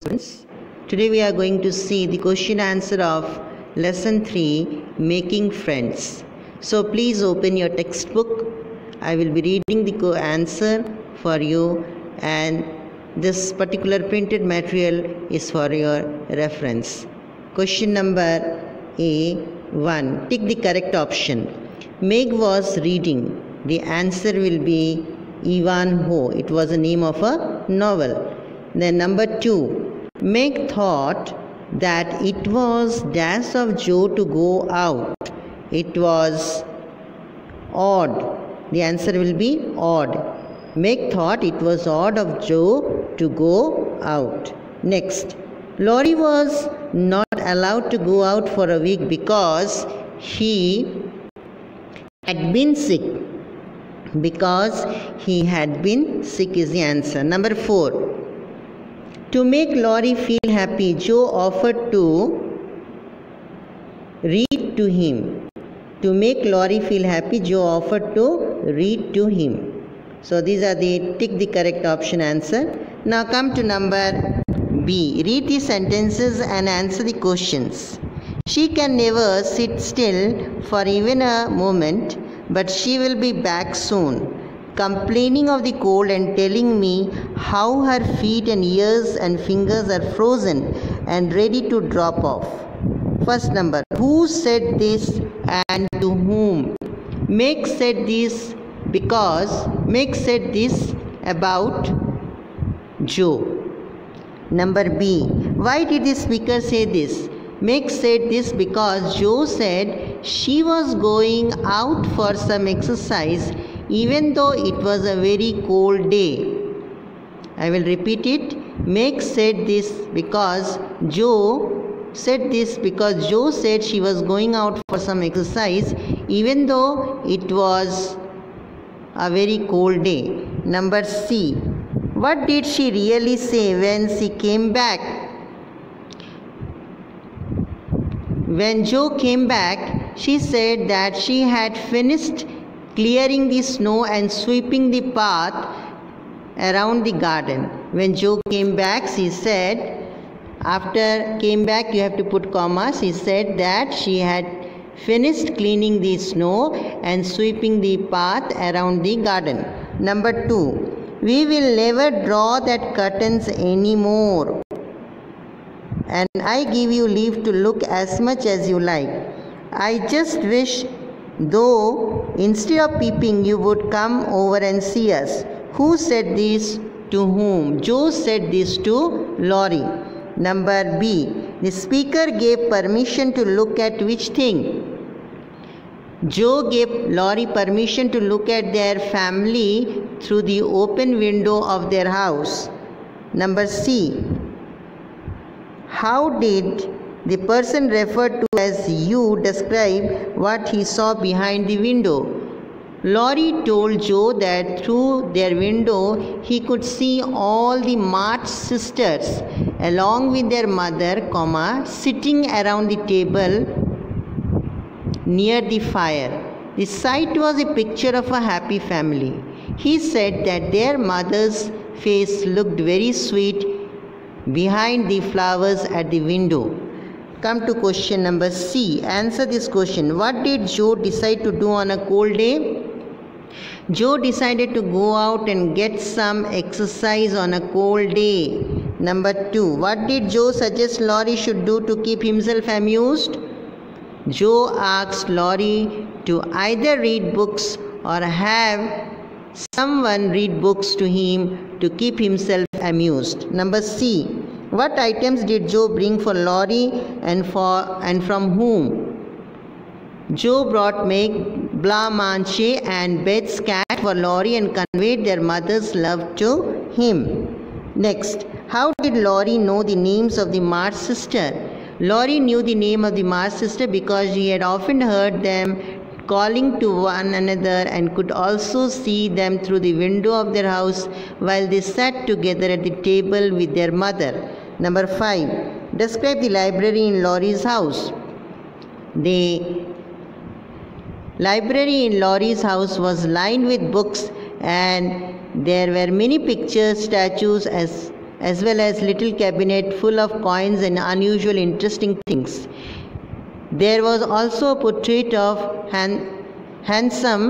students. Today we are going to see the question answer of lesson 3, making friends. So please open your textbook. I will be reading the answer for you, and this particular printed material is for your reference. Question number A1. Tick the correct option. Meg was reading. The answer will be Ivanhoe. It was the name of a novel. Then number 2. Meg thought that it was dash of Joe to go out. It was odd. The answer will be odd. Meg thought it was odd of Joe to go out. Next. Laurie was not allowed to go out for a week because he had been sick. Because he had been sick is the answer. Number 4. To make Laurie feel happy, Joe offered to read to him. To make Laurie feel happy, Joe offered to read to him. So these are the tick the correct option answer. Now come to number B. Read the sentences and answer the questions. She can never sit still for even a moment, but she will be back soon, complaining of the cold and telling me how her feet and ears and fingers are frozen and ready to drop off. First number. Who said this and to whom? Meg said this because Meg said this about Joe. Number B. Why did the speaker say this? Meg said this because Joe said she was going out for some exercise even though it was a very cold day. I will repeat it. Meg said this because Joe said she was going out for some exercise even though it was a very cold day. Number C. What did she really say when she came back? When Joe came back, she said that she had finished clearing the snow and sweeping the path around the garden. When Joe came back, she said, after came back you have to put comma, she said that she had finished cleaning the snow and sweeping the path around the garden. Number 2. We will never draw that curtains anymore, and I give you leave to look as much as you like. I just wish, though, instead of peeping, you would come over and see us. Who said this to whom? Joe said this to Laurie. Number B. The speaker gave permission to look at which thing? Joe gave Laurie permission to look at their family through the open window of their house. Number C. How did the person referred to as you describe what he saw behind the window? Laurie told Joe that through their window he could see all the March sisters along with their mother, sitting around the table near the fire. The sight was a picture of a happy family. He said that their mother's face looked very sweet behind the flowers at the window. Come to question number C. Answer this question. What did Joe decide to do on a cold day? Joe decided to go out and get some exercise on a cold day. Number 2. What did Joe suggest Laurie should do to keep himself amused? Joe asked Laurie to either read books or have someone read books to him to keep himself amused. Number C. What items did Joe bring for Laurie and from whom? Joe brought Meg, Blanche and Beth's cat for Laurie and conveyed their mother's love to him. Next, how did Laurie know the names of the March sister? Laurie knew the name of the March sister because she had often heard them calling to one another and could also see them through the window of their house while they sat together at the table with their mother. Number 5. Describe the library in Laurie's house. The library in Laurie's house was lined with books, and there were many pictures, statues, as well as little cabinet full of coins and unusual interesting things. There was also a portrait of handsome,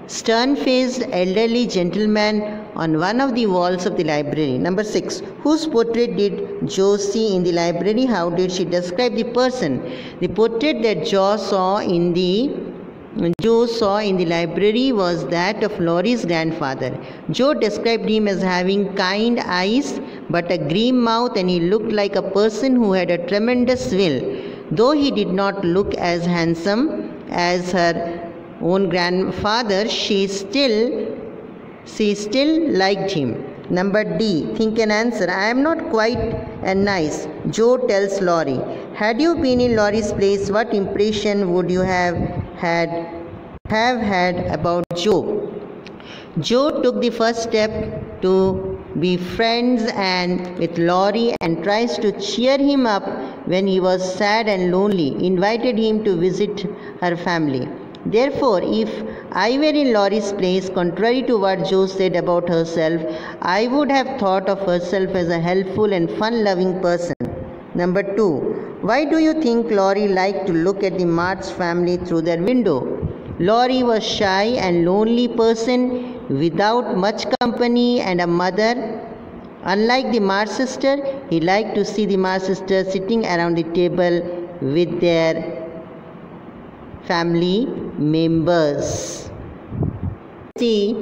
stern-faced elderly gentleman on one of the walls of the library. Number 6. Whose portrait did Jo see in the library? How did she describe the person? The portrait that Jo saw in the library was that of Laurie's grandfather. Jo described him as having kind eyes but a grim mouth, and he looked like a person who had a tremendous will. Though he did not look as handsome as her own grandfather, she still liked him. Number D. Think and answer. I am not quite nice, Jo tells Laurie. Had you been in Laurie's place, what impression would you have had about Jo? Jo took the first step to be friends with Laurie and tries to cheer him up when he was sad and lonely, invited him to visit her family. Therefore, if I were in Laurie's place, contrary to what Jo said about herself, I would have thought of herself as a helpful and fun-loving person. Number 2. Why do you think Laurie liked to look at the March family through their window? Laurie was shy and lonely person without much company and a mother. Unlike the March sister, he liked to see the March sister sitting around the table with their family members. See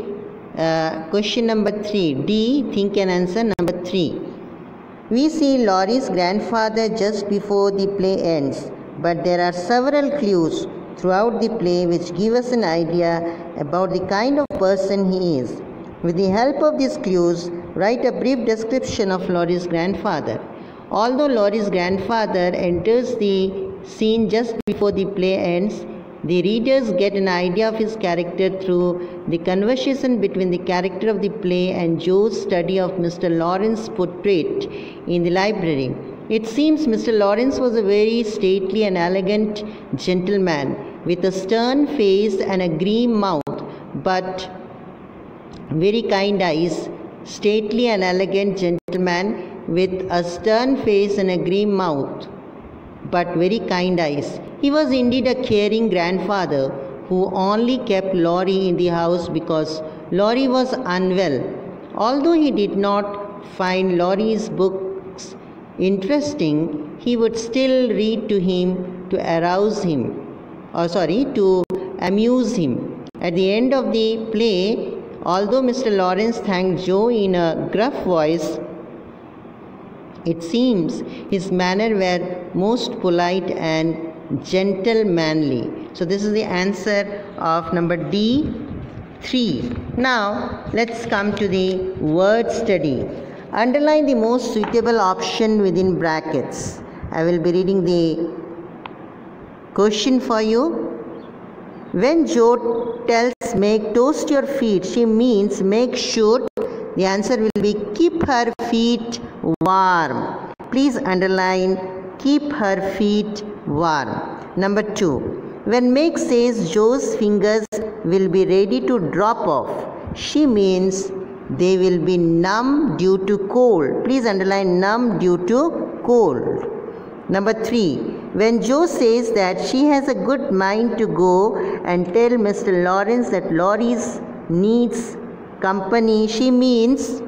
question number 3. D. Think and answer. Number 3. We see Laurie's grandfather just before the play ends, but there are several clues throughout the play which give us an idea about the kind of person he is. With the help of these clues, write a brief description of Laurie's grandfather. Although Laurie's grandfather enters the scene just before the play ends, the readers get an idea of his character through the conversation between the character of the play and Jo's study of Mr. Lawrence's portrait in the library. It seems Mr. Lawrence was a very stately and elegant gentleman with a stern face and a grim mouth, but very kind eyes. Stately and elegant gentleman with a stern face and a grim mouth, but very kind eyes. He was indeed a caring grandfather who only kept Laurie in the house because Laurie was unwell. Although he did not find Laurie's books interesting, he would still read to him to amuse him. At the end of the play, although Mr. Lawrence thanked Jo in a gruff voice, it seems his manner were most polite and gentlemanly. So this is the answer of number D, 3. Now let's come to the word study. Underline the most suitable option within brackets. I will be reading the question for you. When Jo tells make toast your feet, she means make sure. The answer will be keep her feet warm. Please underline keep her feet warm. Number 2. When Meg says Jo's fingers will be ready to drop off, she means they will be numb due to cold. Please underline numb due to cold. Number 3. When Jo says that she has a good mind to go and tell Mr. Lawrence that Laurie needs company, she means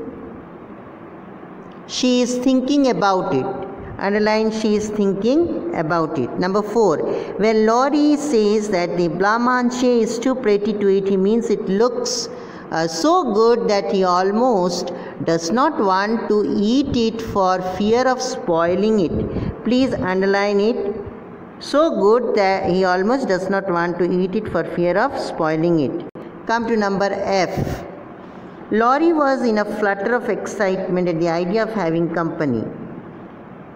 she is thinking about it. Underline she is thinking about it. Number 4. When Laurie says that the blancmange is too pretty to eat, he means it looks so good that he almost does not want to eat it for fear of spoiling it. Please underline it. So good that he almost does not want to eat it for fear of spoiling it. Come to number F. Laurie was in a flutter of excitement at the idea of having company.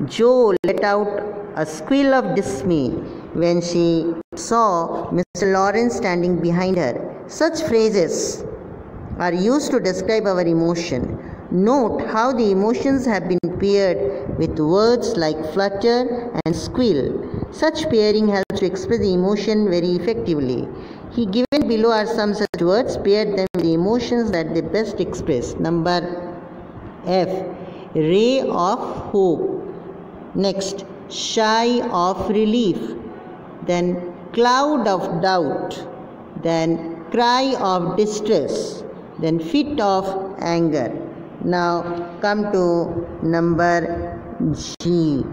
Jo let out a squeal of dismay when she saw Mr. Lawrence standing behind her. Such phrases are used to describe our emotion. Note how the emotions have been paired with words like flutter and squeal. Such pairing helps to express the emotion very effectively. Given below are some such words. Pair them with the emotions that they best express. Number F. ray of hope. Next, sigh of relief. Then cloud of doubt. Then cry of distress. Then fit of anger. Now come to number G.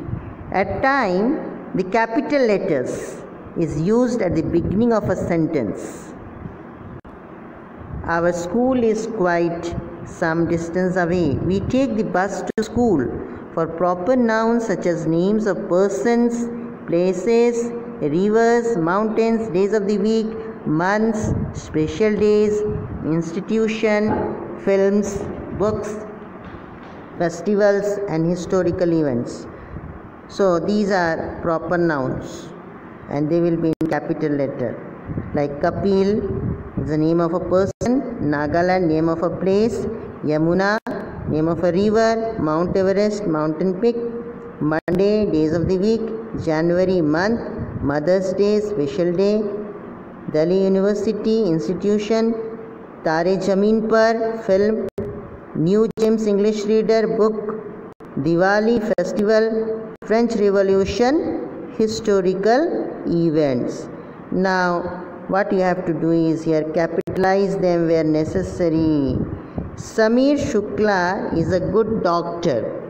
At time, the capital letters is used at the beginning of a sentence. Our school is quite some distance away. We take the bus to school. For proper nouns such as names of persons, places, rivers, mountains, days of the week, months, special days, institution, films, books, festivals and historical events. So these are proper nouns and they will be in capital letter. Like Kapil is the name of a person, Nagaland name of a place, Yamuna name of a river, Mount Everest mountain peak, Monday days of the week, January month, Mother's Day special day, Delhi University institution, Tare Zameen Par film, New James English Reader book, Diwali festival, French Revolution, historical events. Now what you have to do is here capitalize them where necessary. Samir Shukla is a good doctor.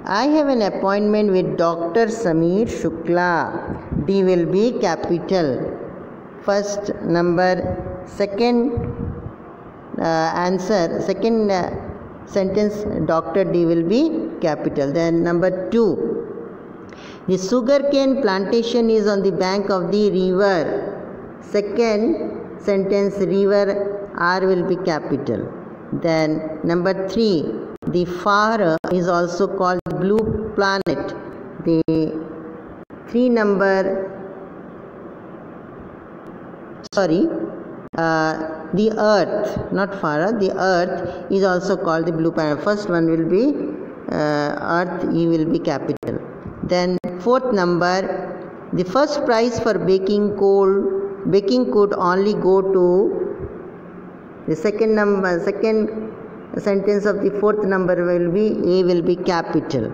I have an appointment with Dr. Samir Shukla. D will be capital. First number, second answer, second sentence, Dr. D will be capital. Then number 2, the sugarcane plantation is on the bank of the river. Second sentence, river, R will be capital. Then number 3, the Far is also called blue planet. The 3 number, the earth, not Farah, the earth is also called the blue planet. First one will be earth, E will be capital. Then 4th number, the first prize for baking could only go to, the second sentence of the 4th number will be, A will be capital.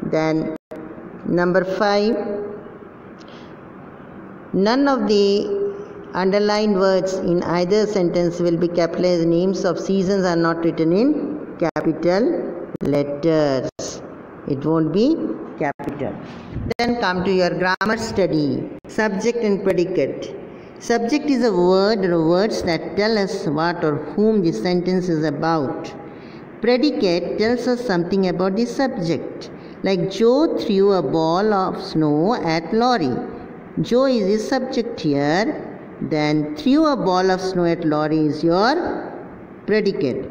Then number 5, none of the underlined words in either sentence will be capitalized. Names of seasons are not written in capital letters. It won't be capital. Then come to your grammar study. Subject and predicate. Subject is a word or words that tell us what or whom the sentence is about. Predicate tells us something about the subject. Like Joe threw a ball of snow at Laurie. Joe is the subject here. Then threw a ball of snow at Laurie is your predicate.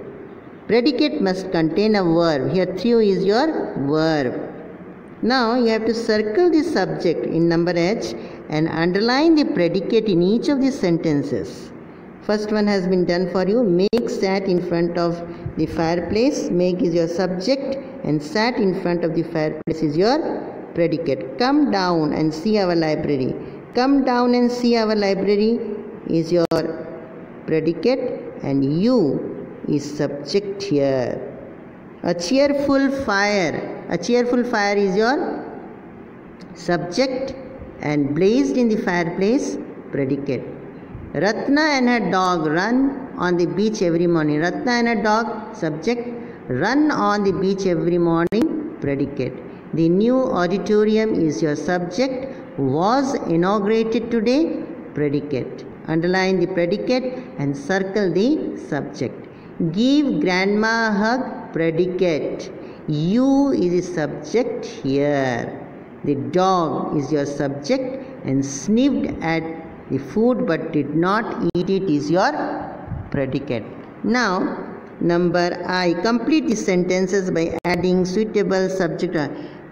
Predicate must contain a verb. Here threw is your verb. Now you have to circle the subject in number H and underline the predicate in each of the sentences. First one has been done for you. Meg sat in front of the fireplace. Meg is your subject and sat in front of the fireplace is your predicate. Come down and see our library. Come down and see our library is your predicate and you is subject here. A cheerful fire. A cheerful fire is your subject and blazed in the fireplace, predicate. Ratna and her dog run on the beach every morning. Ratna and her dog, subject. Run on the beach every morning, predicate. The new auditorium is your subject. Was inaugurated today, predicate. Underline the predicate and circle the subject. Give grandma a hug, predicate. You is the subject here. The dog is your subject and sniffed at the food but did not eat it is your predicate. Now, number I. Complete the sentences by adding suitable subject.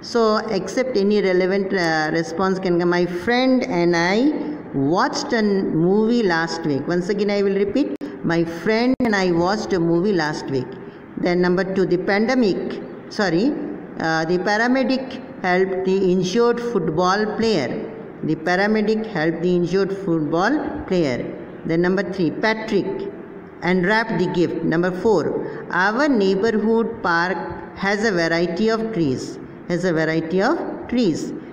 So, accept any relevant response can come. My friend and I watched a movie last week. Once again, I will repeat. My friend and I watched a movie last week. Then number 2, the paramedic helped the injured football player. The paramedic helped the injured football player. Then number 3, Patrick unwrapped the gift. Number 4, our neighborhood park has a variety of trees.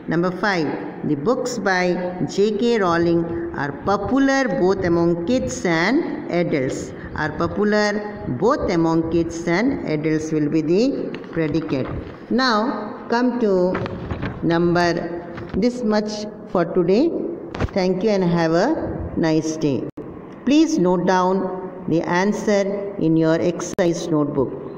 Number 5. The books by J.K. Rowling are popular both among kids and adults. Will be the predicate. Now come to number this much for today. Thank you and have a nice day. Please note down the answer in your exercise notebook.